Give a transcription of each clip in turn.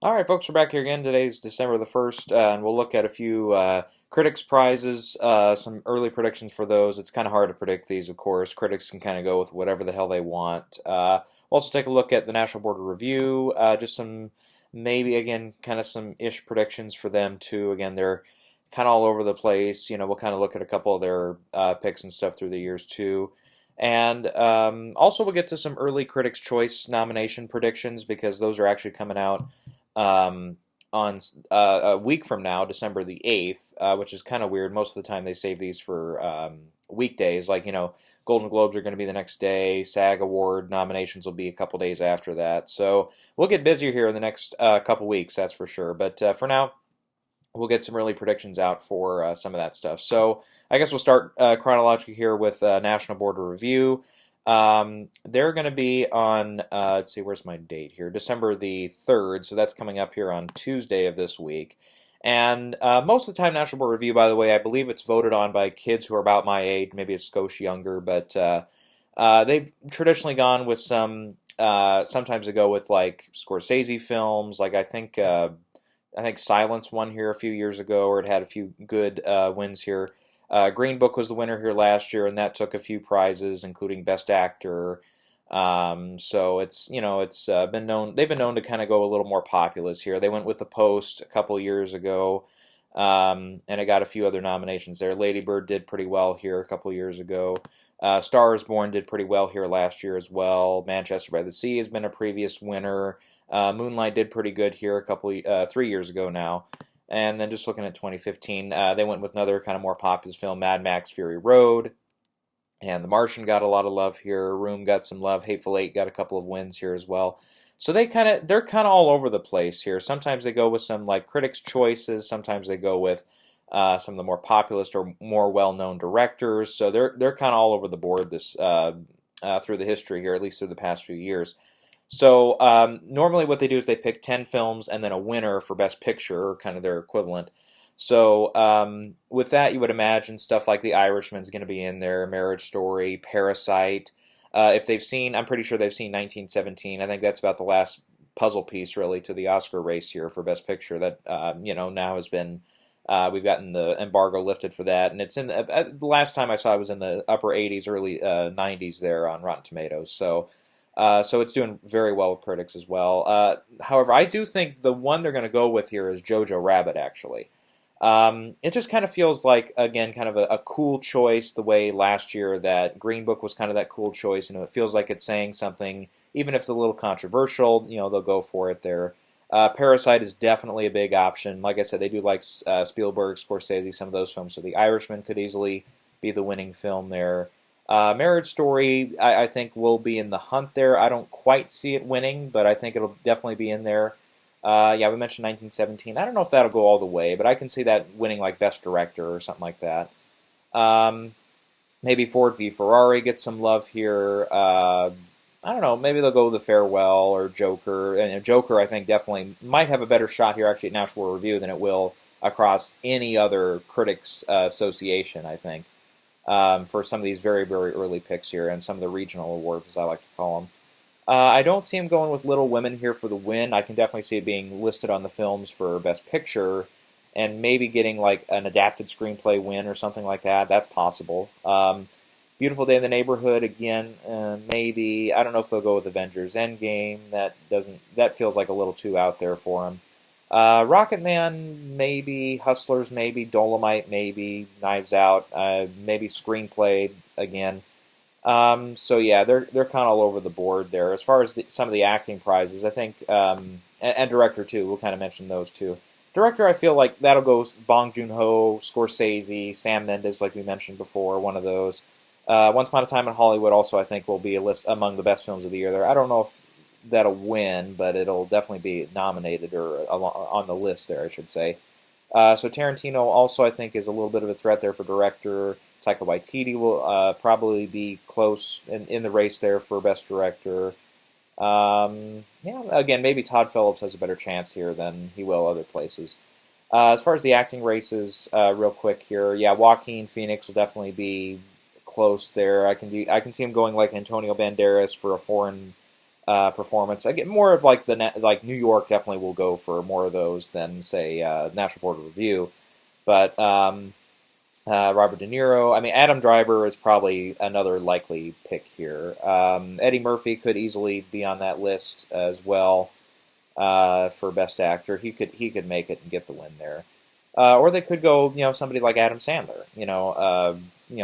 All right, folks, we're back here again. Today's December the 1st, and we'll look at a few critics' prizes, some early predictions for those. It's kind of hard to predict these, of course. Critics can kind of go with whatever the hell they want. We'll also take a look at the National Board of Review, just some, maybe, again, kind of some ish predictions for them, too. Again, they're kind of all over the place. We'll kind of look at a couple of their picks and stuff through the years, too. And also, we'll get to some early Critics' Choice nomination predictions because those are actually coming out on a week from now, December the 8th, which is kind of weird. Most of the time they save these for weekdays. Like, Golden Globes are going to be the next day. SAG Award nominations will be a couple days after that. So we'll get busier here in the next couple weeks, that's for sure. But for now, we'll get some early predictions out for some of that stuff. So I guess we'll start chronologically here with National Board of Review. They're going to be on, let's see, where's my date here? December the 3rd, so that's coming up here on Tuesday of this week. And most of the time, National Board Review, by the way, I believe it's voted on by kids who are about my age, maybe a skosh younger, but they've traditionally gone with some, sometimes they go with like Scorsese films, like I think Silence won here a few years ago, or it had a few good wins here. Green Book was the winner here last year, and that took a few prizes, including Best Actor. So it's been known. They've been known to kind of go a little more populist here. They went with The Post a couple years ago, and it got a few other nominations there. Lady Bird did pretty well here a couple years ago. Star is Born did pretty well here last year as well. Manchester by the Sea has been a previous winner. Moonlight did pretty good here 3 years ago now. And then just looking at 2015, they went with another kind of more populist film, Mad Max Fury Road. And The Martian got a lot of love here. Room got some love. Hateful Eight got a couple of wins here as well. So they're kind of all over the place here. Sometimes they go with some like critics' choices. Sometimes they go with some of the more populist or more well-known directors. So they're kind of all over the board this through the history here, at least through the past few years. So normally what they do is they pick 10 films and then a winner for Best Picture, or kind of their equivalent. So with that, you would imagine stuff like The Irishman is going to be in there, Marriage Story, Parasite. If they've seen, I'm pretty sure they've seen 1917. I think that's about the last puzzle piece, really, to the Oscar race here for Best Picture that, now has been, we've gotten the embargo lifted for that. And it's in, the last time I saw it was in the upper 80s, early 90s there on Rotten Tomatoes. So it's doing very well with critics as well. However, I do think the one they're going to go with here is Jojo Rabbit, actually. It just kind of feels like, again, kind of a cool choice, the way last year that Green Book was kind of that cool choice. It feels like it's saying something, even if it's a little controversial, they'll go for it there. Parasite is definitely a big option. Like I said, they do like Spielberg, Scorsese, some of those films, so The Irishman could easily be the winning film there. Marriage Story, I think, will be in the hunt there. I don't quite see it winning, but I think it'll definitely be in there. Yeah, we mentioned 1917. I don't know if that'll go all the way, but I can see that winning like Best Director or something like that. Maybe Ford v Ferrari gets some love here. I don't know. Maybe they'll go with The Farewell or Joker. And Joker, I think, definitely might have a better shot here actually at National World Review than it will across any other critics association, I think. For some of these very, very early picks here and some of the regional awards, as I like to call them. I don't see him going with Little Women here for the win. I can definitely see it being listed on the films for Best Picture and maybe getting like an adapted screenplay win or something like that. That's possible. Beautiful Day in the Neighborhood, again, maybe. I don't know if they'll go with Avengers Endgame. That feels like a little too out there for him. Rocket Man, maybe. Hustlers, maybe. Dolomite, maybe. Knives Out, maybe screenplay again. So yeah, they're kind of all over the board there. As far as some of the acting prizes, I think, and director too. We'll kind of mention those too. Director, I feel like that'll go Bong Joon-ho, Scorsese, Sam Mendes, like we mentioned before, one of those. Once Upon a Time in Hollywood, also I think will be a list among the best films of the year. There, I don't know if that'll win, but it'll definitely be nominated or on the list there, I should say. So Tarantino also, I think, is a little bit of a threat there for director. Taika Waititi will probably be close in the race there for Best Director. Yeah, again, maybe Todd Phillips has a better chance here than he will other places. As far as the acting races, real quick here, yeah, Joaquin Phoenix will definitely be close there. I can see him going like Antonio Banderas for a foreign performance. I get more of like like New York definitely will go for more of those than say National Board of Review, but Robert De Niro. I mean, Adam Driver is probably another likely pick here. Eddie Murphy could easily be on that list as well for Best Actor. He could make it and get the win there. Or they could go, somebody like Adam Sandler.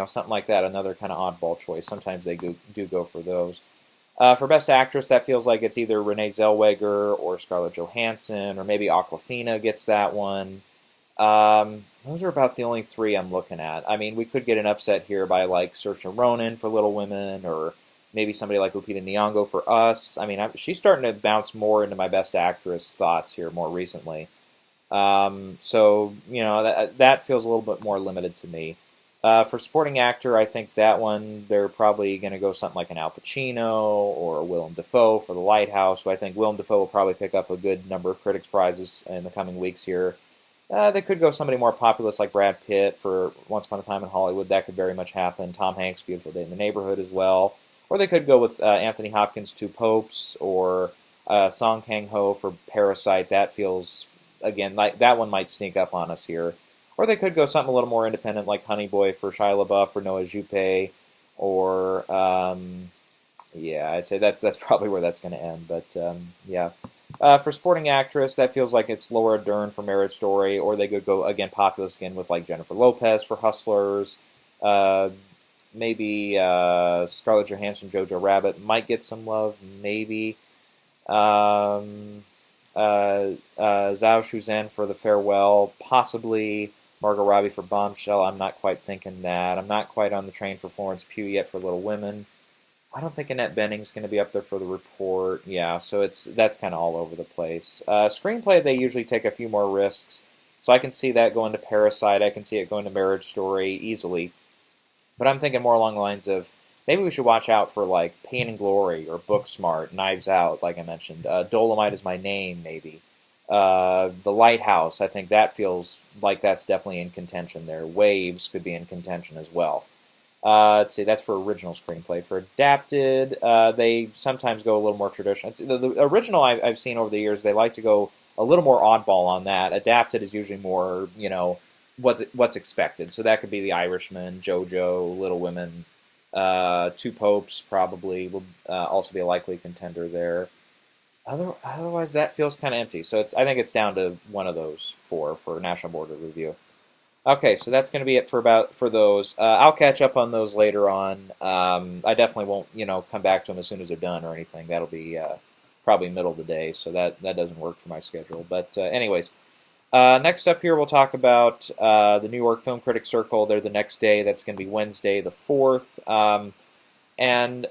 Something like that. Another kind of oddball choice. Sometimes they do go for those. For Best Actress, that feels like it's either Renee Zellweger or Scarlett Johansson, or maybe Awkwafina gets that one. Those are about the only three I'm looking at. I mean, we could get an upset here by like Saoirse Ronan for Little Women, or maybe somebody like Lupita Nyong'o for Us. I mean, she's starting to bounce more into my Best Actress thoughts here more recently. So that feels a little bit more limited to me. For supporting actor, I think that one they're probably going to go something like an Al Pacino or Willem Dafoe for The Lighthouse. So I think Willem Dafoe will probably pick up a good number of critics' prizes in the coming weeks here. They could go somebody more populist like Brad Pitt for Once Upon a Time in Hollywood. That could very much happen. Tom Hanks, Beautiful Day in the Neighborhood as well. Or they could go with Anthony Hopkins' Two Popes, or Song Kang-ho for Parasite. That feels, again, like that one might sneak up on us here. Or they could go something a little more independent like Honey Boy for Shia LaBeouf or Noah Jupe. Or, I'd say that's probably where that's going to end. But, yeah. For supporting actress, that feels like it's Laura Dern for Marriage Story, or they could go, again, populist again with like Jennifer Lopez for Hustlers. Maybe Scarlett Johansson, Jojo Rabbit might get some love, maybe. Zhao Shuzhen for The Farewell, possibly Margot Robbie for Bombshell. I'm not quite thinking that. I'm not quite on the train for Florence Pugh yet for Little Women. I don't think Annette Bening's going to be up there for The Report. Yeah, so that's kind of all over the place. Screenplay, they usually take a few more risks. So I can see that going to Parasite. I can see it going to Marriage Story easily. But I'm thinking more along the lines of, maybe we should watch out for like Pain and Glory or Booksmart, Knives Out, like I mentioned. Dolomite Is My Name, maybe. The Lighthouse, I think that feels like that's definitely in contention there. Waves could be in contention as well. Let's see, that's for original screenplay. For adapted, they sometimes go a little more traditional. The original I've seen over the years, they like to go a little more oddball on that. Adapted is usually more, what's expected. So that could be The Irishman, JoJo, Little Women. Two Popes probably will also be a likely contender there. Otherwise, that feels kind of empty. So I think it's down to one of those four for National Board of Review. Okay, so that's going to be it for those. I'll catch up on those later on. I definitely won't, come back to them as soon as they're done or anything. That'll be probably middle of the day, so that doesn't work for my schedule. But anyways, next up here we'll talk about the New York Film Critics Circle. They're the next day. That's going to be Wednesday the 4th. And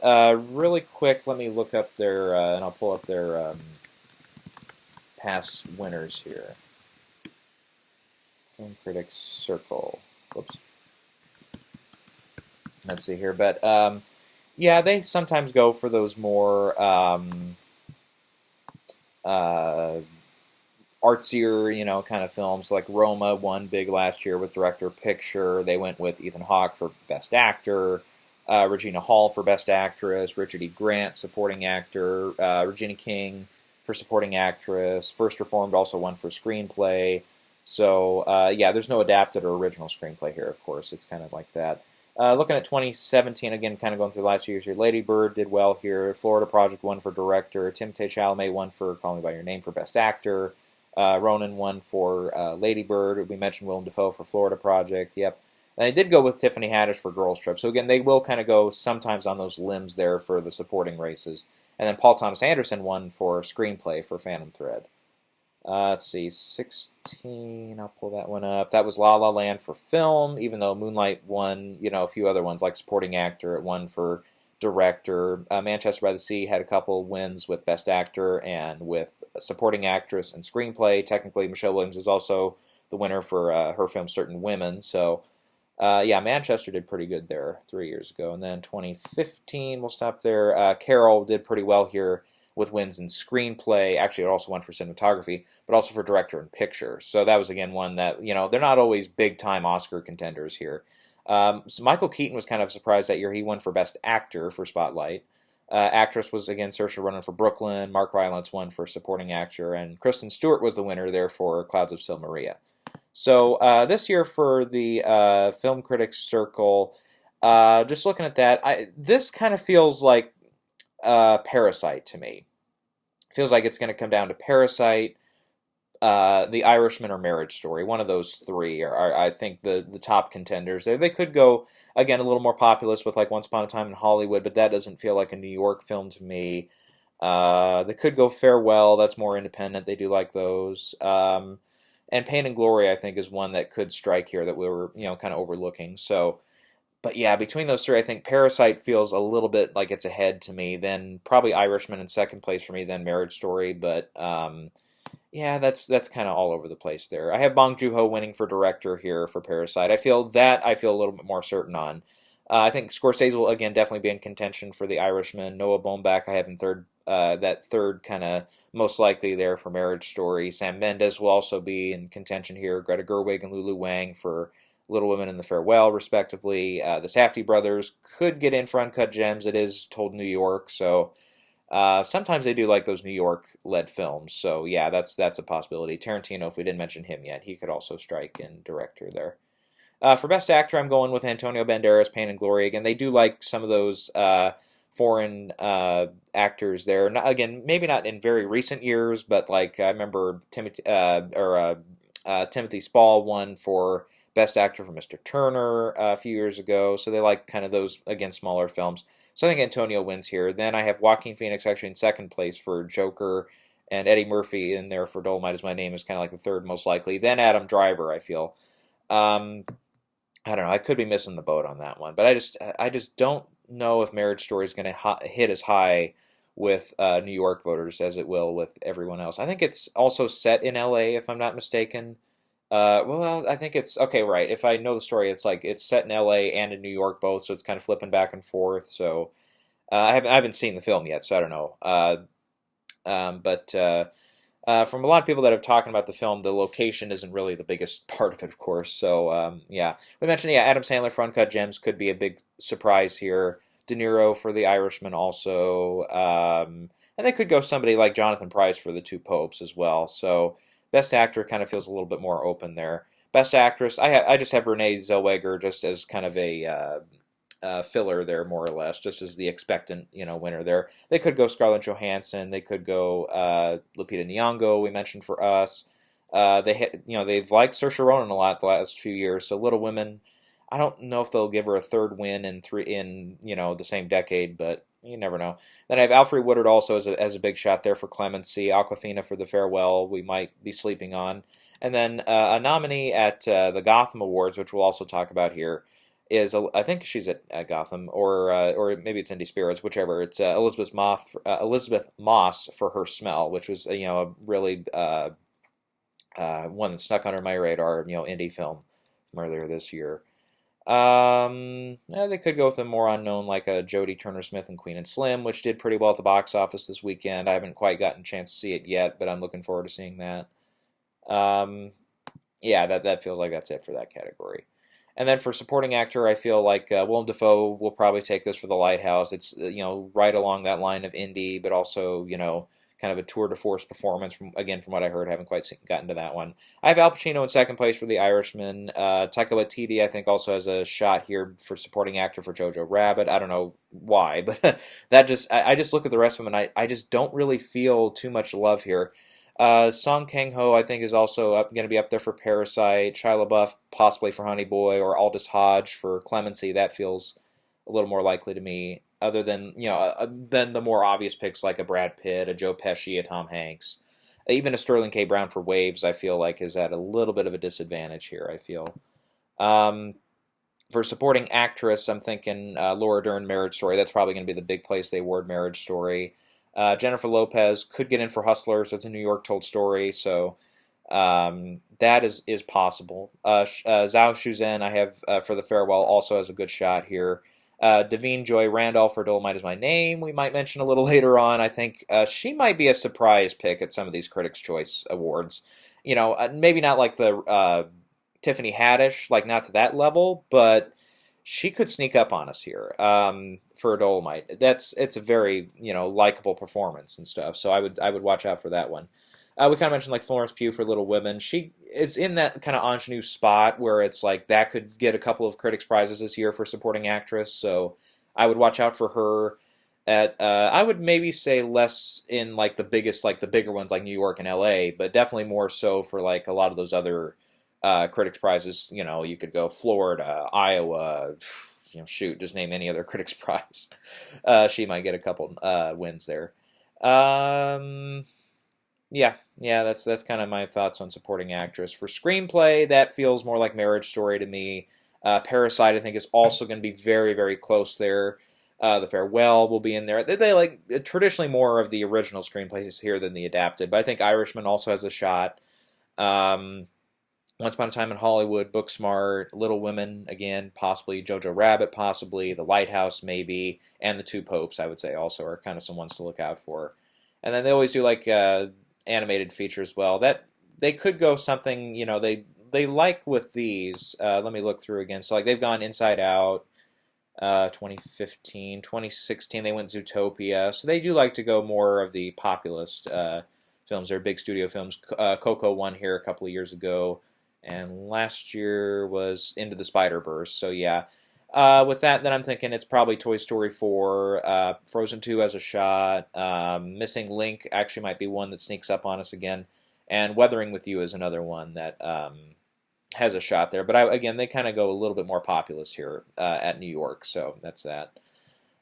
really quick, let me look up their, and I'll pull up their past winners here. Film Critics Circle. Whoops. Let's see here. But, yeah, they sometimes go for those more artsier, kind of films. Like Roma won big last year with Director Picture. They went with Ethan Hawke for Best Actor. Regina Hall for Best Actress. Richard E. Grant, Supporting Actor. Regina King for Supporting Actress. First Reformed also won for Screenplay. So, yeah, there's no adapted or original screenplay here, of course. It's kind of like that. Looking at 2017, again, kind of going through the last few years here. Lady Bird did well here. Florida Project won for Director. Timothée Chalamet won for Call Me By Your Name for Best Actor. Ronan won for Lady Bird. We mentioned Willem Dafoe for Florida Project. Yep. And they did go with Tiffany Haddish for Girls Trip. So, again, they will kind of go sometimes on those limbs there for the supporting races. And then Paul Thomas Anderson won for Screenplay for Phantom Thread. Let's see, 16, I'll pull that one up. That was La La Land for film, even though Moonlight won, a few other ones, like Supporting Actor. It won for Director. Manchester by the Sea had a couple wins with Best Actor and with Supporting Actress and Screenplay. Technically, Michelle Williams is also the winner for her film Certain Women. So, yeah, Manchester did pretty good there 3 years ago. And then 2015, we'll stop there. Carol did pretty well here with wins in Screenplay. Actually, it also won for Cinematography, but also for Director and Picture. So that was, again, one that, they're not always big-time Oscar contenders here. So Michael Keaton was kind of surprised that year. He won for Best Actor for Spotlight. Actress was, again, Saoirse Ronan for Brooklyn. Mark Rylance won for supporting actor. And Kristen Stewart was the winner there for Clouds of Silmaria. So this year for the Film Critics Circle, just looking at that, this kind of feels like Parasite to me. Feels like it's going to come down to Parasite, The Irishman, or Marriage Story. One of those three are I think, the top contenders. They could go, again, a little more populist with like Once Upon a Time in Hollywood, but that doesn't feel like a New York film to me. They could go Farewell. That's more independent. They do like those. And Pain and Glory, I think, is one that could strike here that we were, kind of overlooking. So, but yeah, between those three, I think Parasite feels a little bit like it's ahead to me. Then probably Irishman in second place for me. Then Marriage Story. But yeah, that's kind of all over the place there. I have Bong Joon-ho winning for director here for Parasite. I feel a little bit more certain on. I think Scorsese will, again, definitely be in contention for The Irishman. Noah Baumbach I have in third. That third kind of most likely there for Marriage Story. Sam Mendes will also be in contention here. Greta Gerwig and Lulu Wang for Little Women and The Farewell, respectively. The Safdie brothers could get in for Uncut Gems. It is told New York, so sometimes they do like those New York-led films. So yeah, that's a possibility. Tarantino, if we didn't mention him yet, he could also strike in director there. For Best Actor, I'm going with Antonio Banderas, Pain and Glory. Again, they do like some of those foreign actors there. Again, maybe not in very recent years, but like I remember Timothy Spall won for Best Actor for Mr. Turner a few years ago. So they like kind of those, again, smaller films. So I think Antonio wins here. Then I have Joaquin Phoenix actually in second place for Joker, and Eddie Murphy in there for Dolomite Is My Name is kind of like the third most likely. Then Adam Driver, I feel. I don't know. I could be missing the boat on that one, but I just don't know if Marriage Story is going to hit as high with New York voters as it will with everyone else. I think it's also set in L.A. if I'm not mistaken. Well, I think it's okay, right? If I know the story, it's like it's set in L.A. and in New York both, so it's kind of flipping back and forth. So I haven't seen the film yet, so I don't know. But from a lot of people that have talking about the film, the location isn't really the biggest part of it, of course. So, yeah. We mentioned, Adam Sandler for Uncut Gems could be a big surprise here. De Niro for The Irishman also. And they could go somebody like Jonathan Pryce for The Two Popes as well. So, Best Actor kind of feels a little bit more open there. Best Actress, I just have Renee Zellweger just as kind of a filler there, more or less, just as the expectant, winner there. They could go Scarlett Johansson. They could go Lupita Nyong'o. We mentioned for us. They've liked Saoirse Ronan a lot the last few years. So Little Women, I don't know if they'll give her a third win in the same decade, but you never know. Then I have Alfre Woodard also as a big shot there for Clemency. Awkwafina for The Farewell. We might be sleeping on. And then a nominee at the Gotham Awards, which we'll also talk about here, is I think she's at Gotham, or maybe it's Indie Spirits, whichever. It's Elizabeth Moss for Her Smell, which was a really one that snuck under my radar, indie film from earlier this year. They could go with a more unknown like a Jodie Turner-Smith and Queen and Slim, which did pretty well at the box office this weekend. I haven't quite gotten a chance to see it yet, but I'm looking forward to seeing that. That feels like that's it for that category. And then for supporting actor, I feel like Willem Dafoe will probably take this for The Lighthouse. It's right along that line of indie, but also kind of a tour de force performance. From what I heard, haven't quite gotten to that one. I have Al Pacino in second place for The Irishman. Taika Waititi, I think, also has a shot here for supporting actor for Jojo Rabbit. I don't know why, but I just look at the rest of them and I just don't really feel too much love here. Song Kang-ho, I think, is also going to be up there for Parasite. Shia LaBeouf possibly for Honey Boy, or Aldous Hodge for Clemency. That feels a little more likely to me. Other than than the more obvious picks like a Brad Pitt, a Joe Pesci, a Tom Hanks, even a Sterling K. Brown for Waves. I feel like is at a little bit of a disadvantage here. I feel. For supporting actress, I'm thinking Laura Dern, Marriage Story. That's probably going to be the big place they award Marriage Story. Jennifer Lopez could get in for Hustler, so it's a New York told story, so that is possible. Zhao Shuzhen, I have for The Farewell, also has a good shot here. Davine Joy Randolph for Dolomite Is My Name, we might mention a little later on. I think she might be a surprise pick at some of these Critics' Choice Awards. Maybe not like the Tiffany Haddish, like not to that level, but she could sneak up on us here for Dolomite. It's a very likable performance and stuff. So I would watch out for that one. We kind of mentioned like Florence Pugh for Little Women. She is in that kind of ingenue spot where it's like that could get a couple of critics prizes this year for supporting actress. So I would watch out for her. At I would maybe say less in like the biggest, like the bigger ones like New York and L.A., but definitely more so for like a lot of those other critics prizes. You could go Florida, Iowa. Shoot, just name any other critics prize. She might get a couple wins there. Um, yeah, that's kind of my thoughts on supporting actress. For screenplay, that feels more like Marriage Story to me. Parasite, I think, is also going to be very, very close there. The Farewell will be in there. They like traditionally more of the original screenplays here than the adapted, but I think Irishman also has a shot. Um, Once Upon a Time in Hollywood, Booksmart, Little Women, again, possibly Jojo Rabbit, possibly The Lighthouse, maybe, and The Two Popes, I would say, also are kind of some ones to look out for. And then they always do like animated features. Well, that they could go something. They like with these. Let me look through again. So like they've gone Inside Out, 2015, 2016. They went Zootopia. So they do like to go more of the populist films. They're big studio films. Coco won here a couple of years ago. And last year was Into the Spider-Verse. So yeah, with that, then I'm thinking it's probably Toy Story 4. Frozen 2 has a shot. Missing Link actually might be one that sneaks up on us again. And Weathering with You is another one that has a shot there. But again, they kind of go a little bit more populist here at New York. So that's that.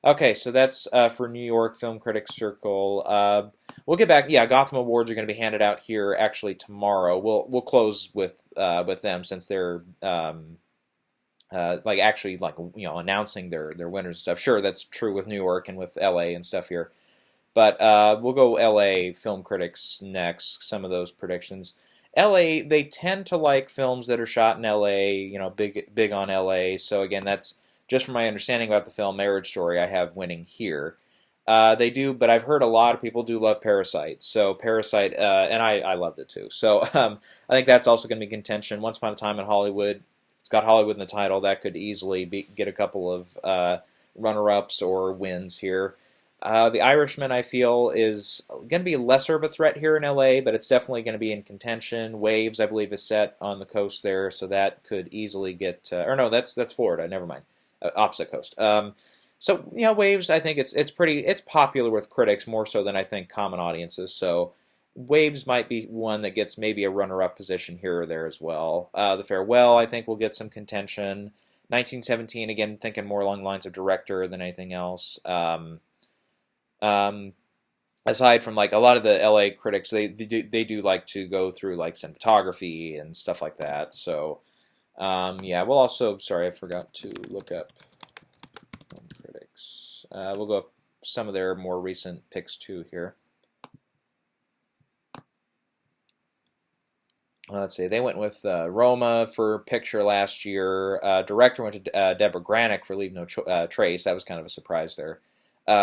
Okay, so that's for New York Film Critics Circle. We'll get back. Yeah, Gotham Awards are going to be handed out here actually tomorrow. We'll close with them since they're like actually like announcing their winners and stuff. Sure, that's true with New York and with LA and stuff here. But we'll go LA Film Critics next. Some of those predictions. LA, they tend to like films that are shot in LA. Big on LA. So again, that's just from my understanding about the film Marriage Story, I have winning here. They do, but I've heard a lot of people do love Parasite. So Parasite, and I loved it too. So I think that's also going to be contention. Once Upon a Time in Hollywood, it's got Hollywood in the title. That could easily get a couple of runner-ups or wins here. The Irishman, I feel, is going to be lesser of a threat here in LA, but it's definitely going to be in contention. Waves, I believe, is set on the coast there, so that could easily get. Or no, that's Florida. Never mind. Opposite coast. So Waves. I think it's popular with critics more so than I think common audiences. So Waves might be one that gets maybe a runner-up position here or there as well. The Farewell, I think, will get some contention. 1917, again, thinking more along the lines of director than anything else. Aside from like a lot of the LA critics, they do like to go through like cinematography and stuff like that. So. Yeah, we'll also, sorry, I forgot to look up film critics. We'll go up some of their more recent picks too here. Let's see, they went with Roma for picture last year. Director went to Deborah Granick for Leave No Trace. That was kind of a surprise there.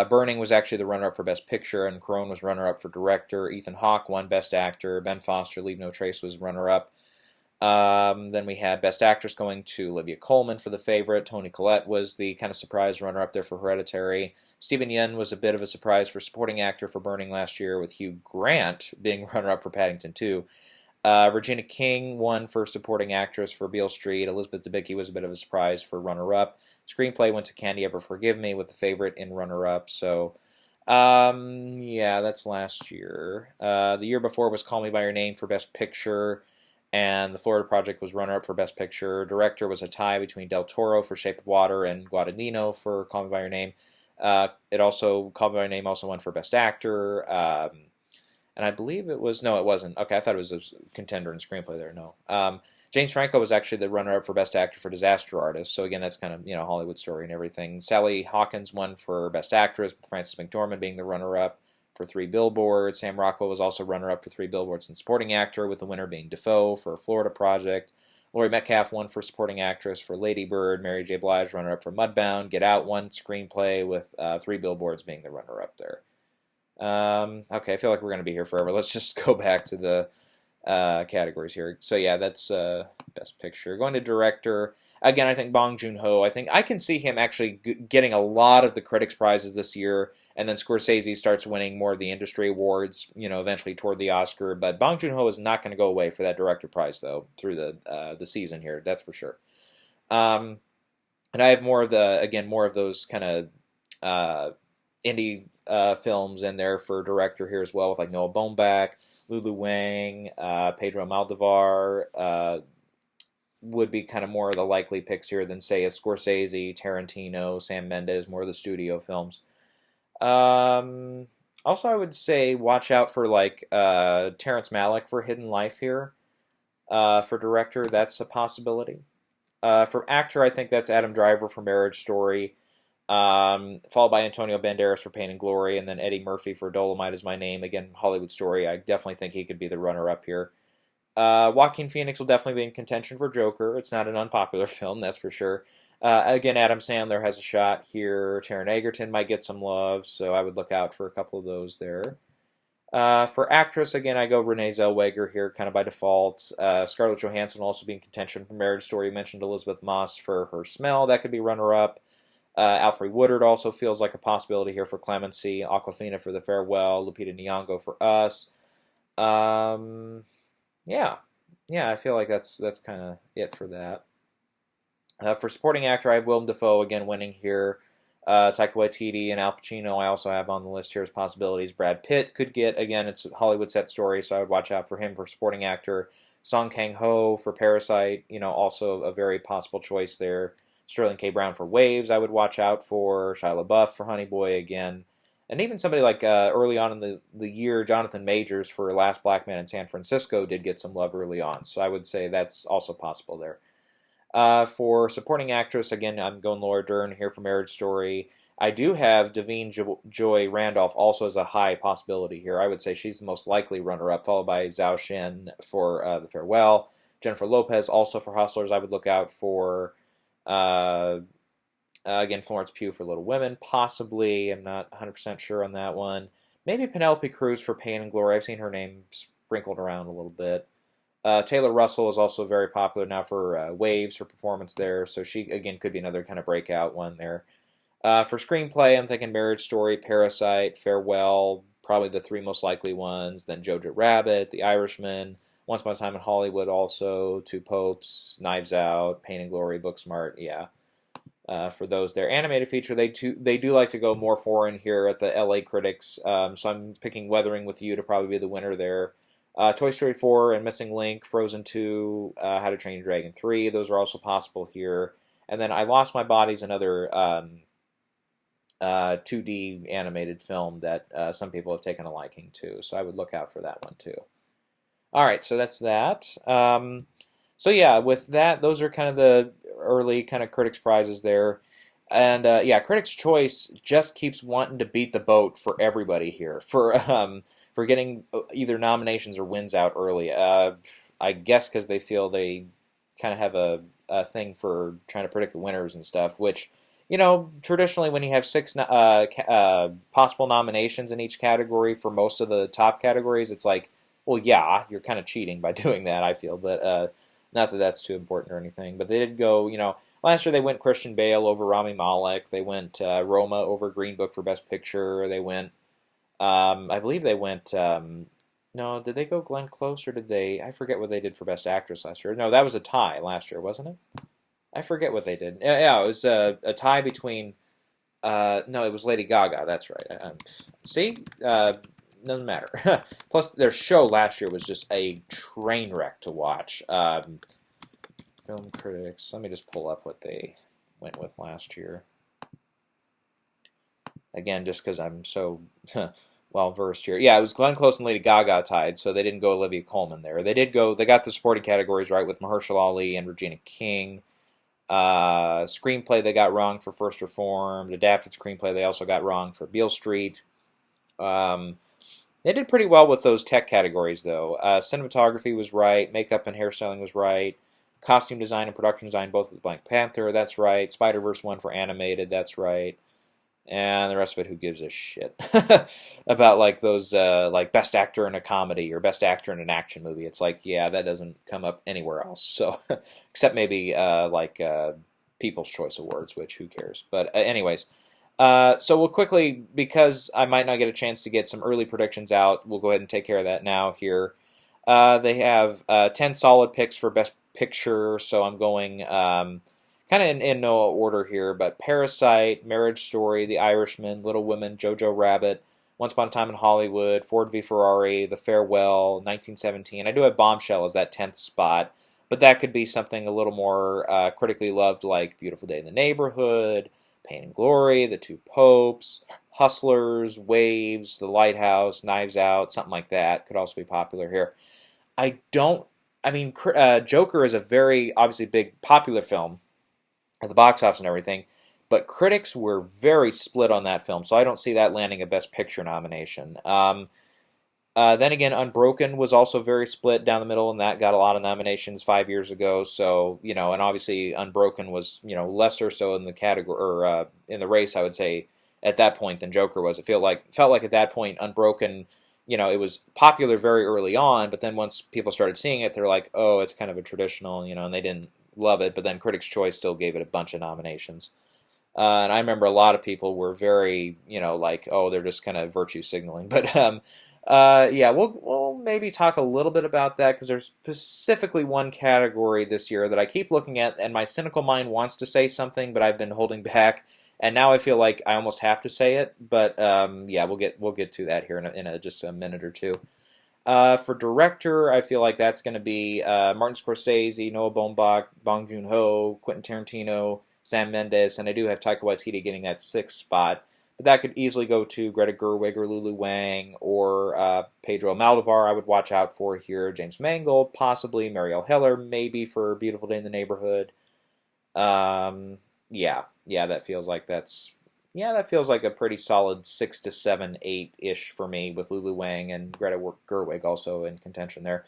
Burning was actually the runner-up for Best Picture, and Cuarón was runner-up for Director. Ethan Hawke won Best Actor. Ben Foster, Leave No Trace, was runner-up. Then we had Best Actress going to Olivia Colman for The Favorite. Toni Collette was the kind of surprise runner-up there for Hereditary. Stephen Yeun was a bit of a surprise for Supporting Actor for Burning last year, with Hugh Grant being runner-up for Paddington 2. Regina King won for Supporting Actress for Beale Street. Elizabeth Debicki was a bit of a surprise for runner-up. Screenplay went to Can You Ever Forgive Me with The Favorite in runner-up. So, yeah, that's last year. The year before was Call Me By Your Name for Best Picture, and The Florida Project was runner-up for Best Picture. Director was a tie between Del Toro for Shape of Water and Guadagnino for Call Me By Your Name. Call Me By Your Name also won for Best Actor. And I believe it was, no, it wasn't. Okay, I thought it was a contender in screenplay there. No. James Franco was actually the runner-up for Best Actor for Disaster Artist. So again, that's kind of, Hollywood story and everything. Sally Hawkins won for Best Actress, with Frances McDormand being the runner-up for 3 Billboards. Sam Rockwell was also runner-up for 3 Billboards and Supporting Actor, with the winner being Defoe for Florida Project. Laurie Metcalf won for Supporting Actress for Lady Bird. Mary J. Blige runner-up for Mudbound. Get Out won Screenplay, with 3 Billboards being the runner-up there. Okay, I feel like we're going to be here forever. Let's just go back to the categories here. So yeah, that's Best Picture. Going to Director, Again, I think Bong Joon-ho, I think I can see him actually getting a lot of the critics' prizes this year, and then Scorsese starts winning more of the industry awards, eventually toward the Oscar. But Bong Joon-ho is not going to go away for that director prize, though, through the season here. That's for sure. And I have more of those kind of indie films in there for director here as well, with like Noah Baumbach, Lulu Wang, Pedro Almodovar. Would be kind of more of the likely picks here than, say, a Scorsese, Tarantino, Sam Mendes, more of the studio films. Also, I would say watch out for like Terrence Malick for Hidden Life here. For director, that's a possibility. For actor, I think that's Adam Driver for Marriage Story, followed by Antonio Banderas for Pain and Glory, and then Eddie Murphy for Dolomite Is My Name. Again, Hollywood Story. I definitely think he could be the runner-up here. Joaquin Phoenix will definitely be in contention for Joker. It's not an unpopular film, that's for sure. Again, Adam Sandler has a shot here. Taron Egerton might get some love, so I would look out for a couple of those there. For actress, again, I go Renee Zellweger here, kind of by default. Scarlett Johansson will also be in contention for Marriage Story. You mentioned Elizabeth Moss for Her Smell. That could be runner-up. Alfre Woodard also feels like a possibility here for Clemency. Awkwafina for The Farewell. Lupita Nyong'o for Us. Yeah, I feel like that's kind of it for that. For supporting actor, I have Willem Dafoe again winning here. Taika Waititi and Al Pacino I also have on the list here as possibilities. Brad Pitt could get, again, it's a Hollywood set story, so I would watch out for him for supporting actor. Song Kang-ho for Parasite, also a very possible choice there. Sterling K. Brown for Waves, I would watch out for. Shia LaBeouf for Honey Boy again. And even somebody like early on in the year, Jonathan Majors for Last Black Man in San Francisco did get some love early on. So I would say that's also possible there. For supporting actress, again, I'm going Laura Dern here for Marriage Story. I do have Davine Joy Randolph also as a high possibility here. I would say she's the most likely runner-up, followed by Zhao Shen for The Farewell. Jennifer Lopez also for Hustlers. I would look out for... again, Florence Pugh for Little Women, possibly. I'm not 100% sure on that one. Maybe Penelope Cruz for Pain and Glory. I've seen her name sprinkled around a little bit. Taylor Russell is also very popular now for Waves, her performance there. So she, again, could be another kind of breakout one there. For screenplay, I'm thinking Marriage Story, Parasite, Farewell, probably the three most likely ones. Then Jojo Rabbit, The Irishman, Once Upon a Time in Hollywood also, Two Popes, Knives Out, Pain and Glory, Booksmart, yeah. For those there. Animated feature, they do like to go more foreign here at the LA Critics, so I'm picking Weathering with You to probably be the winner there. Toy Story 4 and Missing Link, Frozen 2, How to Train Your Dragon 3, those are also possible here. And then I Lost My Body's another 2D animated film that some people have taken a liking to, so I would look out for that one too. Alright, so that's that. So yeah, with that, those are kind of the early kind of critics' prizes there. And yeah, Critics' Choice just keeps wanting to beat the boat for everybody here for getting either nominations or wins out early. I guess because they feel they kind of have a thing for trying to predict the winners and stuff, which, traditionally when you have 6 possible nominations in each category for most of the top categories, it's like, well, yeah, you're kind of cheating by doing that, I feel, but not that that's too important or anything. But they did go, last year they went Christian Bale over Rami Malek. They went Roma over Green Book for Best Picture. They went, I believe they went, no, did they go Glenn Close or did they, I forget what they did for Best Actress last year. No, that was a tie last year, wasn't it? I forget what they did. Yeah, it was a tie between, no, it was Lady Gaga, that's right. See? Doesn't matter. Plus, their show last year was just a train wreck to watch. Film critics. Let me just pull up what they went with last year. Again, just because I'm so well versed here. Yeah, it was Glenn Close and Lady Gaga tied, so they didn't go Olivia Colman there. They got the supporting categories right with Mahershala Ali and Regina King. Screenplay they got wrong for First Reformed. Adapted screenplay they also got wrong for Beale Street. They did pretty well with those tech categories, though. Cinematography was right. Makeup and hairstyling was right. Costume design and production design both with Black Panther, that's right. Spider-Verse 1 for animated, that's right. And the rest of it, who gives a shit about like those like best actor in a comedy or best actor in an action movie? It's like, yeah, that doesn't come up anywhere else. So except maybe People's Choice Awards, which who cares? But anyways, so we'll quickly, because I might not get a chance to get some early predictions out, we'll go ahead and take care of that now here. They have 10 solid picks for Best Picture, so I'm going kind of in no order here, but Parasite, Marriage Story, The Irishman, Little Women, Jojo Rabbit, Once Upon a Time in Hollywood, Ford v Ferrari, The Farewell, 1917. I do have Bombshell as that 10th spot, but that could be something a little more critically loved, like Beautiful Day in the Neighborhood, Pain and Glory, The Two Popes, Hustlers, Waves, The Lighthouse, Knives Out, something like that could also be popular here. Joker is a very obviously big popular film at the box office and everything, but critics were very split on that film, so I don't see that landing a Best Picture nomination. Then again, Unbroken was also very split down the middle, and that got a lot of nominations 5 years ago. So and obviously Unbroken was lesser so in the category or in the race, I would say, at that point than Joker was. It felt like at that point Unbroken, it was popular very early on, but then once people started seeing it, they're like, oh, it's kind of a traditional, and they didn't love it. But then Critics' Choice still gave it a bunch of nominations. And I remember a lot of people were very, like, oh, they're just kind of virtue signaling. But yeah, we'll maybe talk a little bit about that because there's specifically one category this year that I keep looking at, and my cynical mind wants to say something, but I've been holding back, and now I feel like I almost have to say it. But yeah, we'll get to that here in just a minute or two. For director, I feel like that's going to be Martin Scorsese, Noah Baumbach, Bong Joon-ho, Quentin Tarantino, Sam Mendes, and I do have Taika Waititi getting that 6th spot. But that could easily go to Greta Gerwig or Lulu Wang or Pedro Almodovar. I would watch out for here. James Mangold, possibly. Marielle Heller, maybe for Beautiful Day in the Neighborhood. Yeah, that feels like a pretty solid 6 to 7, 8-ish for me, with Lulu Wang and Greta Gerwig also in contention there.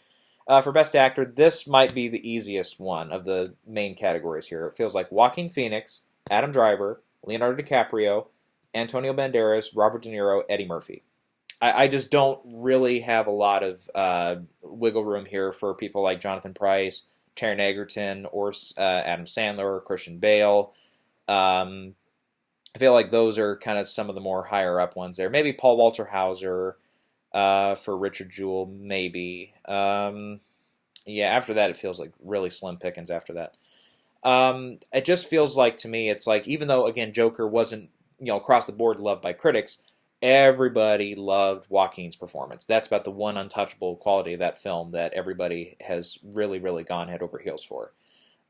For Best Actor, this might be the easiest one of the main categories here. It feels like Joaquin Phoenix, Adam Driver, Leonardo DiCaprio, Antonio Banderas, Robert De Niro, Eddie Murphy. I just don't really have a lot of wiggle room here for people like Jonathan Pryce, Taron Egerton, or Adam Sandler, or Christian Bale. I feel like those are kind of some of the more higher up ones there. Maybe Paul Walter Hauser for Richard Jewell, maybe. Yeah, after that it feels like really slim pickings after that. It just feels like to me, it's like, even though, again, Joker wasn't across the board loved by critics, everybody loved Joaquin's performance. That's about the one untouchable quality of that film that everybody has really, really gone head over heels for.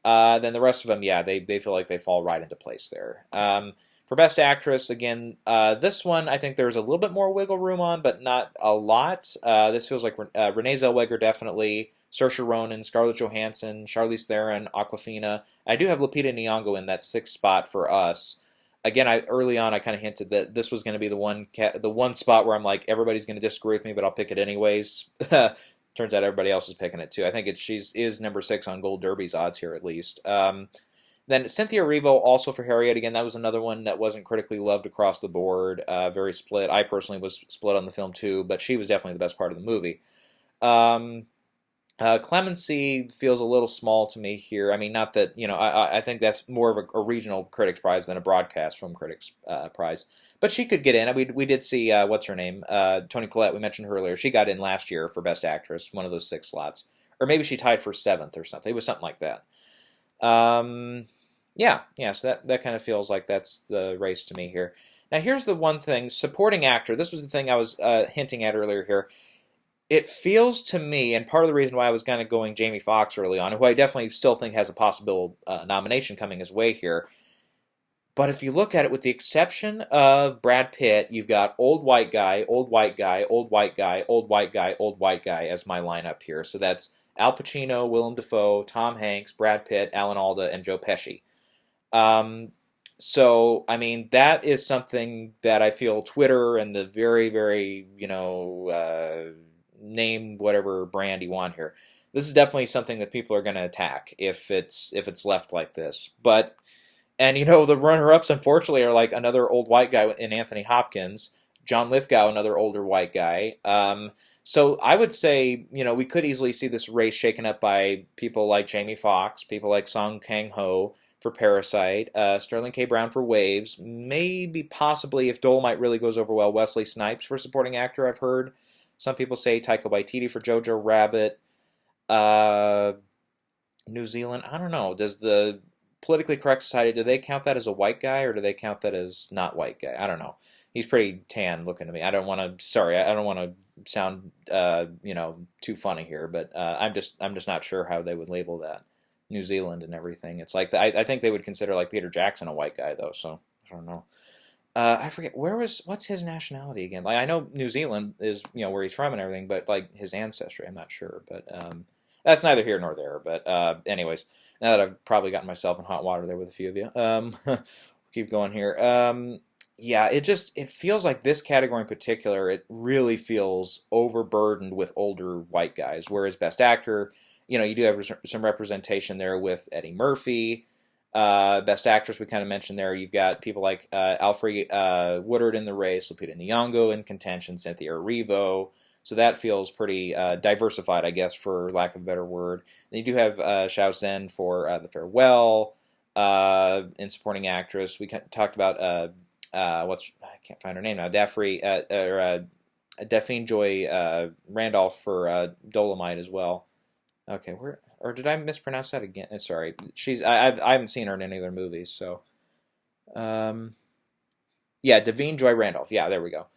Then the rest of them, yeah, they feel like they fall right into place there. For Best Actress, again, this one I think there's a little bit more wiggle room on, but not a lot. This feels like Renee Zellweger, definitely. Saoirse Ronan, Scarlett Johansson, Charlize Theron, Awkwafina. I do have Lupita Nyong'o in that 6th spot for us. Again, early on I kind of hinted that this was going to be the one spot where I'm like, everybody's going to disagree with me, but I'll pick it anyways. Turns out everybody else is picking it too. I think she is number 6 on Gold Derby's odds here at least. Then Cynthia Erivo, also for Harriet. Again, that was another one that wasn't critically loved across the board. Very split. I personally was split on the film too, but she was definitely the best part of the movie. Clemency feels a little small to me here. I mean, not that, I think that's more of a regional critics prize than a broadcast film critics prize. But she could get in. We did see, what's her name? Toni Collette, we mentioned her earlier. She got in last year for Best Actress, one of those 6 slots. Or maybe she tied for 7th or something. It was something like that. Yeah, so that kind of feels like that's the race to me here. Now, here's the one thing. Supporting actor, this was the thing I was hinting at earlier here. It feels to me, and part of the reason why I was kind of going Jamie Foxx early on, who I definitely still think has a possible nomination coming his way here, but if you look at it, with the exception of Brad Pitt, you've got old white guy, old white guy, old white guy, old white guy, old white guy as my lineup here. So that's Al Pacino, Willem Dafoe, Tom Hanks, Brad Pitt, Alan Alda, and Joe Pesci. So, I mean, that is something that I feel Twitter and the very, very, name whatever brand you want here. This is definitely something that people are going to attack if it's left like this. But And, you know, the runner-ups, unfortunately, are like another old white guy in Anthony Hopkins, John Lithgow, another older white guy. So I would say, you know, we could easily see this race shaken up by people like Jamie Foxx, people like Song Kang-ho for Parasite, Sterling K. Brown for Waves, maybe possibly, if Dolomite really goes over well, Wesley Snipes for supporting actor, I've heard. Some people say Taika Waititi for Jojo Rabbit. Uh, New Zealand, I don't know. Does the politically correct society, do they count that as a white guy or do they count that as not white guy? I don't know. He's pretty tan looking to me. I don't want to. Sorry, I don't want to sound you know, too funny here, but I'm just not sure how they would label that. New Zealand and everything. It's like I think they would consider like Peter Jackson a white guy though. So I don't know. I forget what's his nationality again. Like I know New Zealand is, you know, where he's from and everything, but like his ancestry, I'm not sure. But that's neither here nor there. But anyways, now that I've probably gotten myself in hot water there with a few of you, we'll keep going here. Yeah, it feels like this category in particular, it really feels overburdened with older white guys. Whereas Best Actor, you know, you do have some representation there with Eddie Murphy. Best Actress, we kind of mentioned there. You've got people like Alfre Woodard in the race, Lupita Nyong'o in contention, Cynthia Erivo. So that feels pretty diversified, I guess, for lack of a better word. Then you do have Xiao Zhen for The Farewell in supporting actress. We talked about I can't find her name now. Daphne Joy Randolph for Dolomite as well. Okay, or did I mispronounce that again? Sorry, I haven't seen her in any other movies, so yeah, Davine Joy Randolph. Yeah, there we go.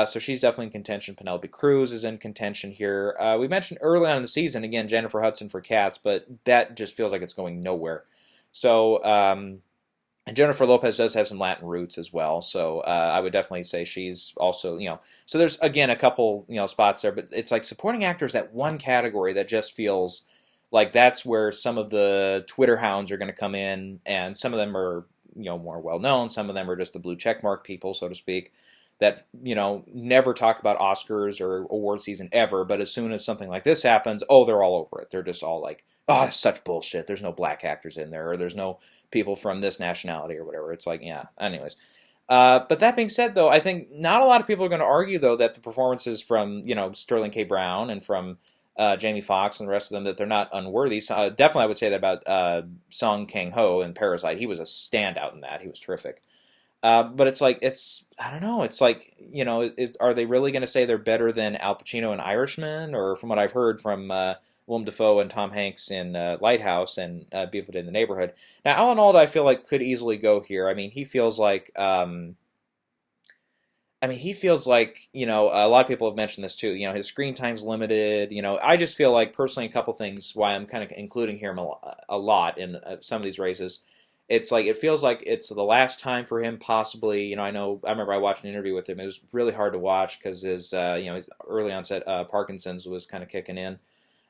So she's definitely in contention. Penelope Cruz is in contention here. We mentioned early on in the season, again, Jennifer Hudson for Cats, but that just feels like it's going nowhere. So, and Jennifer Lopez does have some Latin roots as well, so I would definitely say she's also, you know, so there's, again, a couple, you know, spots there, but it's like supporting actors, that one category that just feels like that's where some of the Twitter hounds are going to come in, and some of them are, you know, more well-known, some of them are just the blue checkmark people, so to speak, that, you know, never talk about Oscars or award season ever, but as soon as something like this happens, oh, they're all over it. They're just all like, oh, such bullshit. There's no black actors in there, or there's no people from this nationality or whatever. It's like, yeah, anyways. But that being said, though, I think not a lot of people are going to argue, though, that the performances from, you know, Sterling K. Brown and from Jamie Foxx and the rest of them, that they're not unworthy. So, definitely I would say that about Song Kang-ho in Parasite. He was a standout in that. He was terrific. But it's like, I don't know, it's like, you know, are they really going to say they're better than Al Pacino in Irishman? Or from what I've heard from Willem Dafoe and Tom Hanks in Lighthouse and Beautiful Day in the Neighborhood. Now, Alan Alda, I feel like, could easily go here. I mean, he feels like, you know, a lot of people have mentioned this too. You know, his screen time's limited. You know, I just feel like, personally, a couple things why I'm kind of including him a lot in some of these races. It's like, it feels like it's the last time for him, possibly. You know, I remember I watched an interview with him. It was really hard to watch because his, you know, his early onset Parkinson's was kind of kicking in.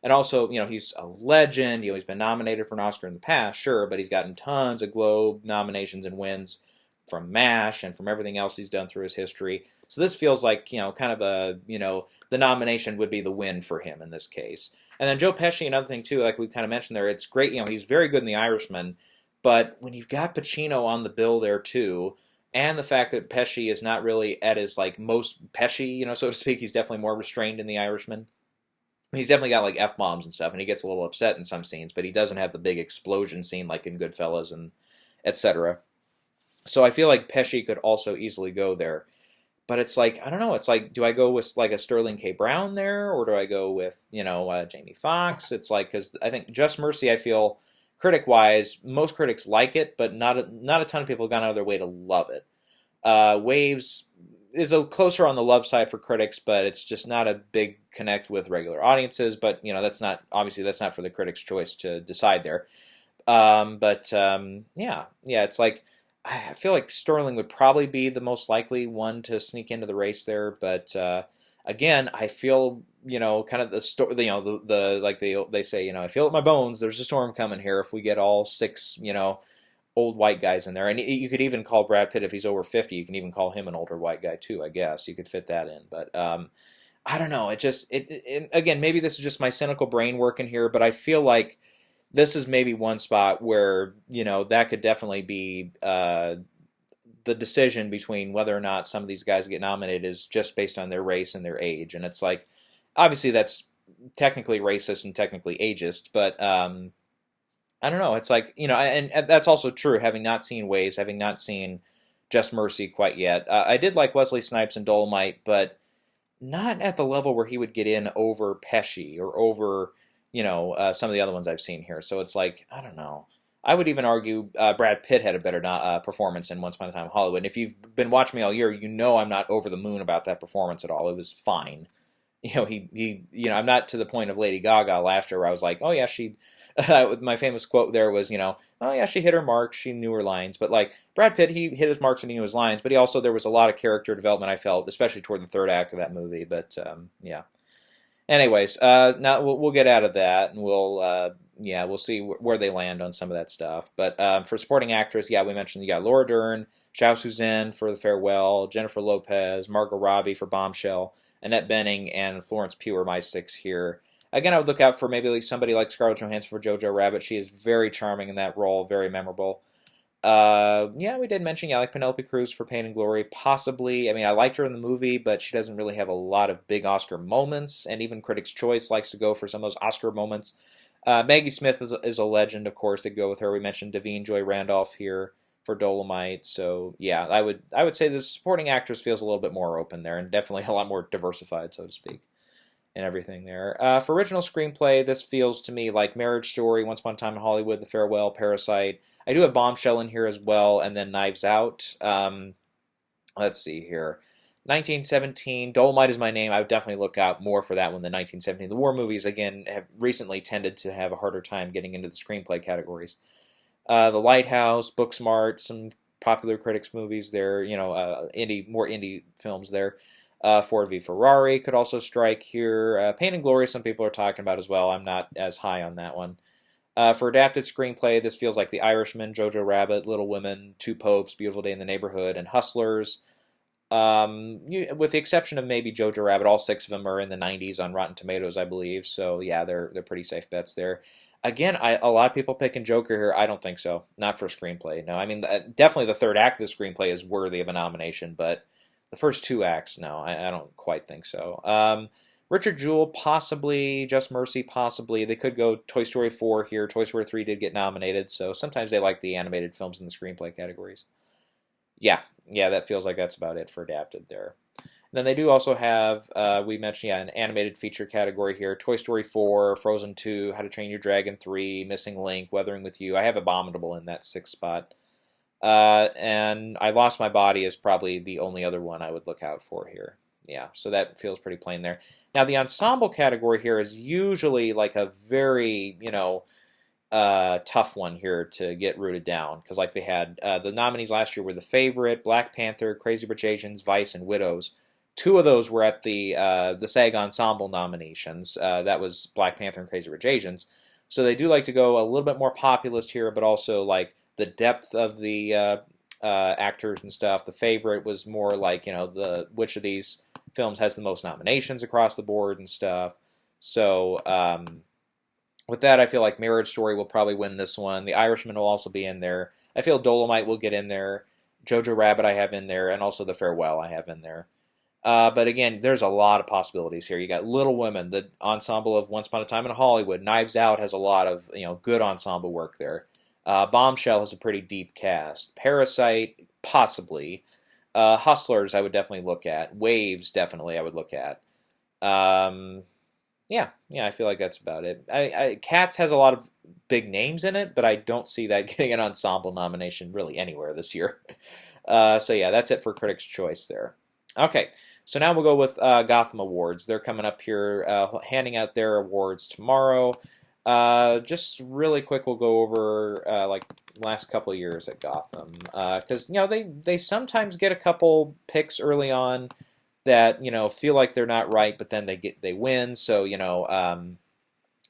And also, you know, he's a legend. You know, he's been nominated for an Oscar in the past, sure, but he's gotten tons of Globe nominations and wins from MASH and from everything else he's done through his history. So this feels like, you know, kind of a, you know, the nomination would be the win for him in this case. And then Joe Pesci, another thing too, like we kind of mentioned there, it's great, you know, he's very good in The Irishman, but when you've got Pacino on the bill there too, and the fact that Pesci is not really at his like most Pesci, you know, so to speak, he's definitely more restrained in The Irishman. He's definitely got like F-bombs and stuff, and he gets a little upset in some scenes, but he doesn't have the big explosion scene like in Goodfellas and etc. So I feel like Pesci could also easily go there. But it's like, I don't know, it's like, do I go with like a Sterling K. Brown there, or do I go with, you know, Jamie Foxx? It's like, because I think Just Mercy, I feel, critic-wise, most critics like it, but not a ton of people have gone out of their way to love it. Waves is a closer on the love side for critics, but it's just not a big connect with regular audiences. But, you know, that's not for the critics' choice to decide there. Yeah, it's like, I feel like Sterling would probably be the most likely one to sneak into the race there. But again, I feel, you know, kind of you know, the like they say, you know, I feel it in my bones. There's a storm coming here if we get all 6, you know, old white guys in there. And you could even call Brad Pitt, if he's over 50, you can even call him an older white guy too, I guess. You could fit that in. But I don't know. It again, maybe this is just my cynical brain working here, but I feel like this is maybe one spot where, that could definitely be the decision between whether or not some of these guys get nominated is just based on their race and their age. And it's like, obviously that's technically racist and technically ageist, but I don't know. It's like, and that's also true, having not seen Waze, having not seen Just Mercy quite yet. I did like Wesley Snipes and Dolomite, but not at the level where he would get in over Pesci or over, some of the other ones I've seen here. So it's like, I don't know. I would even argue Brad Pitt had a better performance in Once Upon a Time in Hollywood. And if you've been watching me all year, I'm not over the moon about that performance at all. It was fine. I'm not to the point of Lady Gaga last year where I was like, oh yeah, she. My famous quote there was, oh yeah, she hit her mark, she knew her lines. But like Brad Pitt, he hit his marks and he knew his lines. But there was a lot of character development, I felt, especially toward the third act of that movie. But yeah. Anyways, now we'll get out of that, and we'll see where they land on some of that stuff. But for supporting actress, we mentioned you got Laura Dern, Zhao Suzhen for The Farewell, Jennifer Lopez, Margot Robbie for Bombshell, Annette Bening, and Florence Pugh are my 6 here. Again, I would look out for maybe somebody like Scarlett Johansson for Jojo Rabbit. She is very charming in that role, very memorable. We did mention, like Penelope Cruz for Pain and Glory, possibly. I mean, I liked her in the movie, but she doesn't really have a lot of big Oscar moments, and even Critics' Choice likes to go for some of those Oscar moments. Maggie Smith is a legend, of course. They go with her. We mentioned Davine Joy Randolph here for Dolomite. So yeah, I would say the supporting actress feels a little bit more open there, and definitely a lot more diversified, so to speak, and everything there. For original screenplay, this feels to me like Marriage Story, Once Upon a Time in Hollywood, The Farewell, Parasite. I do have Bombshell in here as well, and then Knives Out. Let's see here. 1917, Dolomite is my name. I would definitely look out more for that one than 1917. The war movies, again, have recently tended to have a harder time getting into the screenplay categories. The Lighthouse, Booksmart, some popular critics movies there, more indie films there. Ford v Ferrari could also strike here. Pain and Glory, some people are talking about as well. I'm not as high on that one. For adapted screenplay, this feels like The Irishman, Jojo Rabbit, Little Women, Two Popes, Beautiful Day in the Neighborhood, and Hustlers. With the exception of maybe Jojo Rabbit, all 6 of them are in the 90s on Rotten Tomatoes, I believe. So yeah, they're pretty safe bets there. Again, a lot of people picking Joker here. I don't think so. Not for screenplay. No, I mean, definitely the third act of the screenplay is worthy of a nomination, but the first 2 acts, no, I don't quite think so. Richard Jewell, possibly. Just Mercy, possibly. They could go Toy Story 4 here. Toy Story 3 did get nominated, so sometimes they like the animated films in the screenplay categories. Yeah, that feels like that's about it for adapted there. And then they do also have, we mentioned, an animated feature category here. Toy Story 4, Frozen 2, How to Train Your Dragon 3, Missing Link, Weathering with You. I have Abominable in that 6th spot. And I Lost My Body is probably the only other one I would look out for here. Yeah, so that feels pretty plain there. Now, the ensemble category here is usually like a very, tough one here to get rooted down. Because like they had, the nominees last year were The Favorite, Black Panther, Crazy Rich Asians, Vice, and Widows. 2 of those were at the SAG Ensemble nominations. That was Black Panther and Crazy Rich Asians. So they do like to go a little bit more populist here, but also like the depth of the actors and stuff. The Favorite was more like, which of these films has the most nominations across the board and stuff. So with that, I feel like Marriage Story will probably win this one. The Irishman will also be in there. I feel Dolomite will get in there. Jojo Rabbit I have in there, and also The Farewell I have in there. But again, there's a lot of possibilities here. You got Little Women, the ensemble of Once Upon a Time in Hollywood. Knives Out has a lot of good ensemble work there. Bombshell has a pretty deep cast. Parasite, possibly. Hustlers, I would definitely look at. Waves, definitely, I would look at. Yeah, I feel like that's about it. Cats has a lot of big names in it, but I don't see that getting an ensemble nomination really anywhere this year. So yeah, that's it for Critics' Choice there. Okay, so now we'll go with Gotham Awards. They're coming up here, handing out their awards tomorrow. Just really quick, we'll go over like last couple of years at Gotham, because they sometimes get a couple picks early on that feel like they're not right, but then they win. So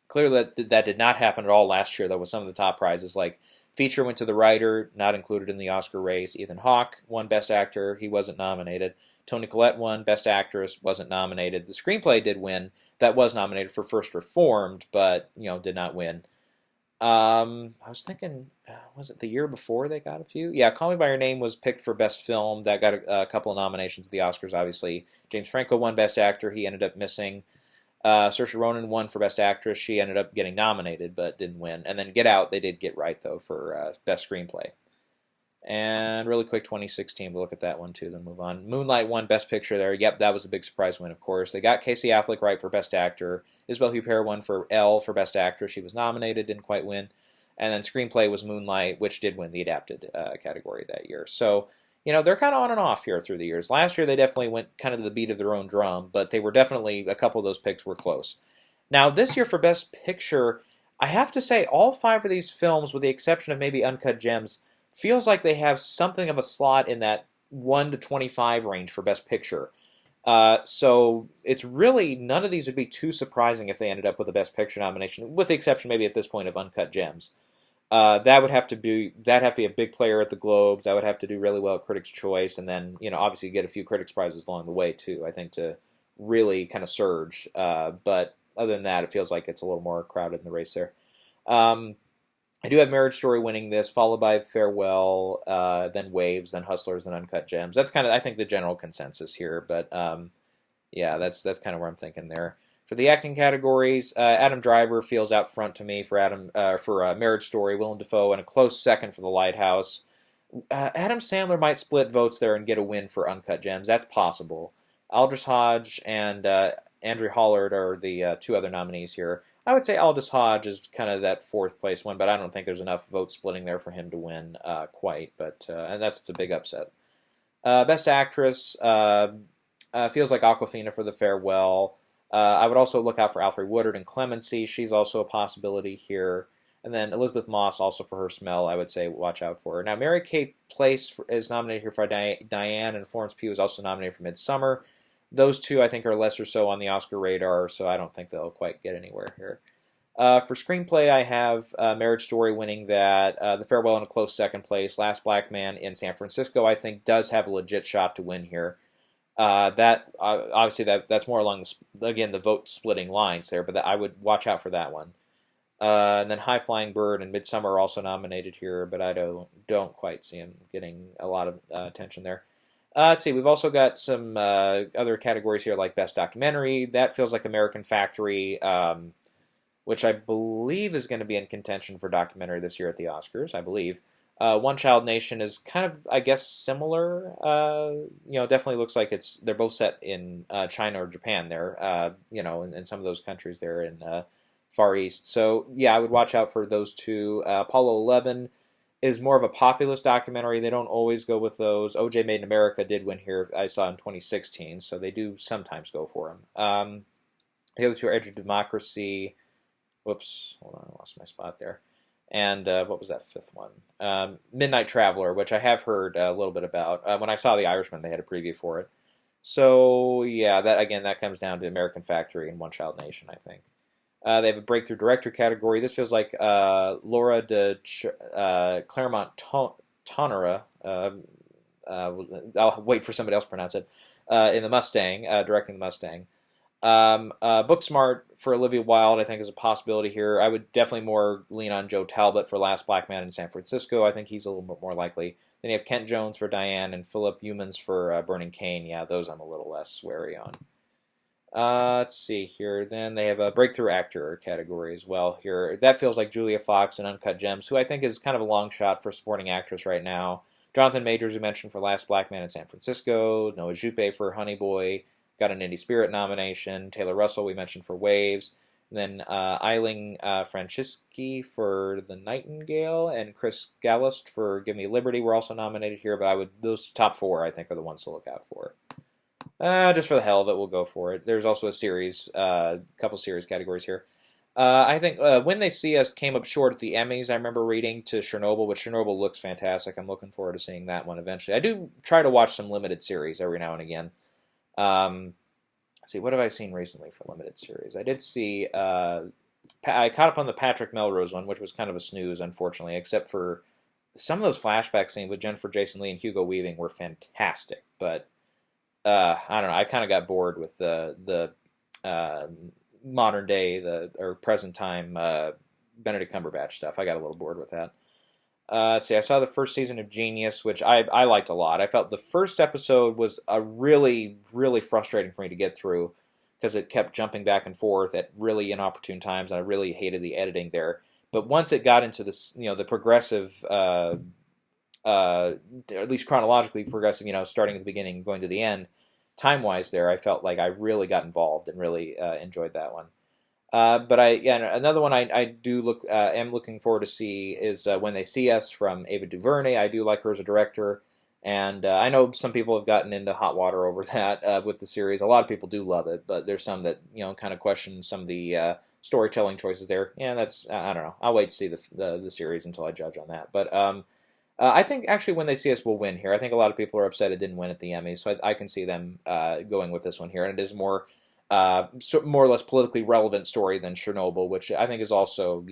clearly that did not happen at all last year. Though with some of the top prizes, like feature went to the writer, not included in the Oscar race. Ethan Hawke won Best Actor, he wasn't nominated. Toni Collette won Best Actress, wasn't nominated. The screenplay did win. That was nominated for First Reformed, but did not win. I was thinking, was it the year before they got a few? Yeah, Call Me by Your Name was picked for Best Film. That got a couple of nominations at the Oscars, obviously. James Franco won Best Actor. He ended up missing. Saoirse Ronan won for Best Actress. She ended up getting nominated, but didn't win. And then Get Out, they did get right, though, for Best Screenplay. And really quick, 2016, we'll look at that one, too, then move on. Moonlight won Best Picture there. Yep, that was a big surprise win, of course. They got Casey Affleck right for Best Actor. Isabelle Huppert won for Elle for Best Actress. She was nominated, didn't quite win. And then Screenplay was Moonlight, which did win the Adapted category that year. So, they're kind of on and off here through the years. Last year, they definitely went kind of to the beat of their own drum, but they were definitely, a couple of those picks were close. Now, this year for Best Picture, I have to say all 5 of these films, with the exception of maybe Uncut Gems, feels like they have something of a slot in that 1 to 25 range for Best Picture. So it's really, none of these would be too surprising if they ended up with a Best Picture nomination, with the exception maybe at this point of Uncut Gems. That'd have to be a big player at the Globes. That would have to do really well at Critics' Choice, and then obviously get a few Critics' Prizes along the way too. I think to really kind of surge. But other than that, it feels like it's a little more crowded in the race there. I do have Marriage Story winning this, followed by Farewell, then Waves, then Hustlers, then Uncut Gems. That's kind of, I think, the general consensus here. But yeah, that's kind of where I'm thinking there. For the acting categories, Adam Driver feels out front to me for Marriage Story, Willem Dafoe, and a close second for The Lighthouse. Adam Sandler might split votes there and get a win for Uncut Gems. That's possible. Aldous Hodge and Andrew Hollard are the 2 other nominees here. I would say Aldous Hodge is kind of that 4th place one, but I don't think there's enough vote splitting there for him to win quite. But and it's a big upset. Best Actress feels like Awkwafina for The Farewell. I would also look out for Alfre Woodard and Clemency. She's also a possibility here. And then Elizabeth Moss also for her Smell. I would say watch out for her. Now Mary-Kate Place is nominated here for Diane, and Florence Pugh is also nominated for Midsummer. Those 2, I think, are lesser so on the Oscar radar, so I don't think they'll quite get anywhere here. For Screenplay, I have Marriage Story winning that, The Farewell in a close 2nd place, Last Black Man in San Francisco, I think, does have a legit shot to win here. Obviously, that's more along, the vote-splitting lines there, but I would watch out for that one. And then High Flying Bird and Midsummer are also nominated here, but I don't quite see them getting a lot of attention there. Let's see, we've also got some other categories here, like Best Documentary. That feels like American Factory, which I believe is going to be in contention for documentary this year at the Oscars, I believe. One Child Nation is kind of, I guess, similar. Definitely looks like they're both set in China or Japan there, in some of those countries there in Far East. So, yeah, I would watch out for those 2. Apollo 11 is more of a populist documentary. They don't always go with those. O.J. Made in America did win here, I saw in 2016, so they do sometimes go for them. The other 2 are Edge of Democracy. Whoops, hold on, I lost my spot there. And what was that 5th one? Midnight Traveler, which I have heard a little bit about. When I saw The Irishman, they had a preview for it. So, yeah, that comes down to American Factory and One Child Nation, I think. They have a Breakthrough Director category. This feels like Laura de Clermont-Tonnerre. I'll wait for somebody else to pronounce it. In The Mustang, directing The Mustang. Booksmart for Olivia Wilde, I think, is a possibility here. I would definitely more lean on Joe Talbot for Last Black Man in San Francisco. I think he's a little bit more likely. Then you have Kent Jones for Diane and Philip Humans for Burning Cane. Yeah, those I'm a little less wary on. Let's see here. Then they have a Breakthrough Actor category as well here. That feels like Julia Fox and Uncut Gems, who I think is kind of a long shot for Supporting Actress right now. Jonathan Majors, we mentioned for Last Black Man in San Francisco. Noah Jupe for Honey Boy. Got an Indie Spirit nomination. Taylor Russell, we mentioned for Waves. And then Eiling Franceschi for The Nightingale. And Chris Gallust for Give Me Liberty were also nominated here. But those top 4, I think, are the ones to look out for. Just for the hell of it, we'll go for it. There's also a couple series categories here. I think When They See Us came up short at the Emmys. I remember reading to Chernobyl, but Chernobyl looks fantastic. I'm looking forward to seeing that one eventually. I do try to watch some limited series every now and again. Let's see, what have I seen recently for limited series? I did see, I caught up on the Patrick Melrose one, which was kind of a snooze, unfortunately, except for some of those flashback scenes with Jennifer Jason Leigh and Hugo Weaving were fantastic, but I don't know. I kind of got bored with the modern day or present time Benedict Cumberbatch stuff. I got a little bored with that. Let's see. I saw the first season of Genius, which I liked a lot. I felt the first episode was a really, really frustrating for me to get through because it kept jumping back and forth at really inopportune times, and I really hated the editing there. But once it got into this, the progressive, at least chronologically progressive, starting at the beginning and going to the end, time-wise there, I felt like I really got involved and really enjoyed that one. But another one I do am looking forward to see is When They See Us from Ava DuVernay. I do like her as a director, and I know some people have gotten into hot water over that with the series. A lot of people do love it, but there's some that kind of question some of the storytelling choices there. Yeah, that's I don't know. I'll wait to see the series until I judge on that. But I think actually When They See Us will win here. I think a lot of people are upset it didn't win at the Emmys, so I can see them going with this one here, and it is more or less politically relevant story than Chernobyl, which I think is also,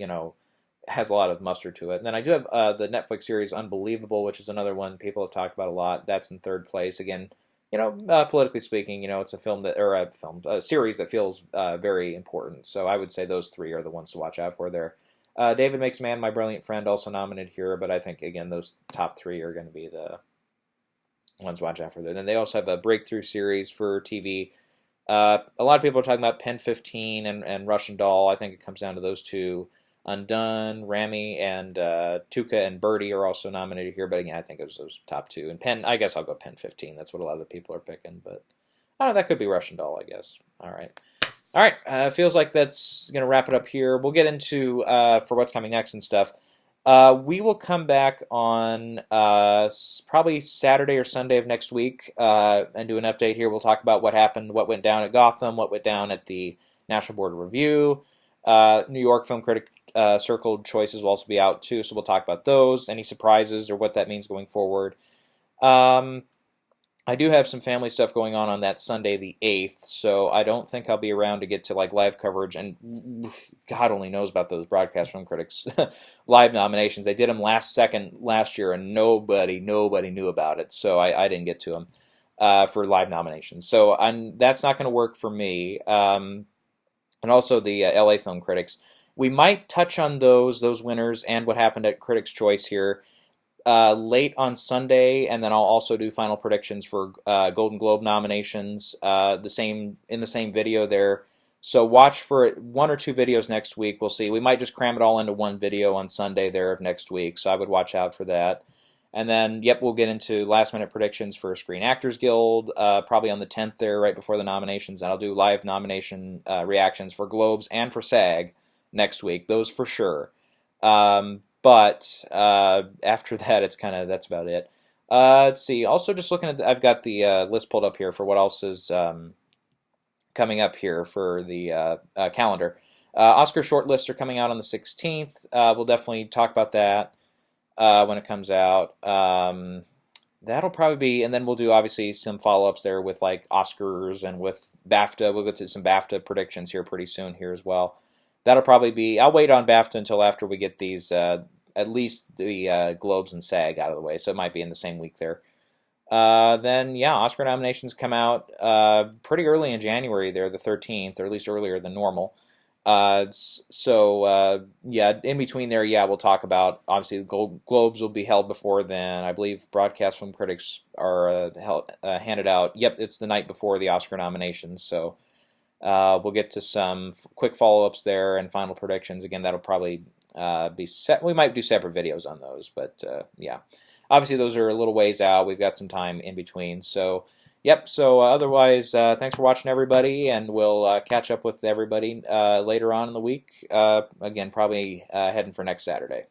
has a lot of mustard to it. And then I do have the Netflix series Unbelievable, which is another one people have talked about a lot. That's in third place. Again, politically speaking, it's a a series that feels very important. So I would say those three are the ones to watch out for there. David Makes Man, My Brilliant Friend, also nominated here, but I think, again, those top three are going to be the ones to watch out for there. Then they also have a breakthrough series for TV. A lot of people are talking about Pen 15 and Russian Doll. I think it comes down to those two. Undone, Rami, and Tuca and Birdie are also nominated here, but again, I think it was those top two. And Pen, I guess I'll go Pen 15. That's what a lot of the people are picking, but I don't know, that could be Russian Doll, I guess. All right. Feels like that's going to wrap it up here. We'll get into for what's coming next and stuff. We will come back on probably Saturday or Sunday of next week and do an update here. We'll talk about what happened, what went down at Gotham, what went down at the National Board of Review. New York Film Critic Circle choices will also be out too, so we'll talk about those, any surprises or what that means going forward. I do have some family stuff going on that Sunday the 8th, so I don't think I'll be around to get to live coverage, and God only knows about those Broadcast Film Critics live nominations. They did them last year, and nobody knew about it, so I didn't get to them for live nominations. So that's not going to work for me. And also the LA Film Critics. We might touch on those winners and what happened at Critics' Choice here late on Sunday, and then I'll also do final predictions for Golden Globe nominations in the same video there. So watch for one or two videos next week. We'll see. We might just cram it all into one video on Sunday there of next week, so I would watch out for that. And then, we'll get into last-minute predictions for Screen Actors Guild, probably on the 10th there, right before the nominations. And I'll do live nomination reactions for Globes and for SAG next week, those for sure. But after that, that's about it. Let's see. Also, just looking at, I've got the list pulled up here for what else is coming up here for the calendar. Oscar shortlists are coming out on the 16th. We'll definitely talk about that when it comes out. That'll probably be, and then we'll do obviously some follow-ups there with Oscars and with BAFTA. We'll get to some BAFTA predictions here pretty soon here as well. That'll probably be, I'll wait on BAFTA until after we get these, at least the Globes and SAG out of the way, so it might be in the same week there. Then, Oscar nominations come out pretty early in January there, the 13th, or at least earlier than normal. In between there, we'll talk about, obviously, the Globes will be held before then. I believe Broadcast Film Critics are handed out. It's the night before the Oscar nominations, so we'll get to some quick follow-ups there and final predictions. Again, that'll probably be set. We might do separate videos on those, but obviously those are a little ways out. We've got some time in between, so otherwise, thanks for watching, everybody, and we'll catch up with everybody later on in the week. Again, probably heading for next Saturday.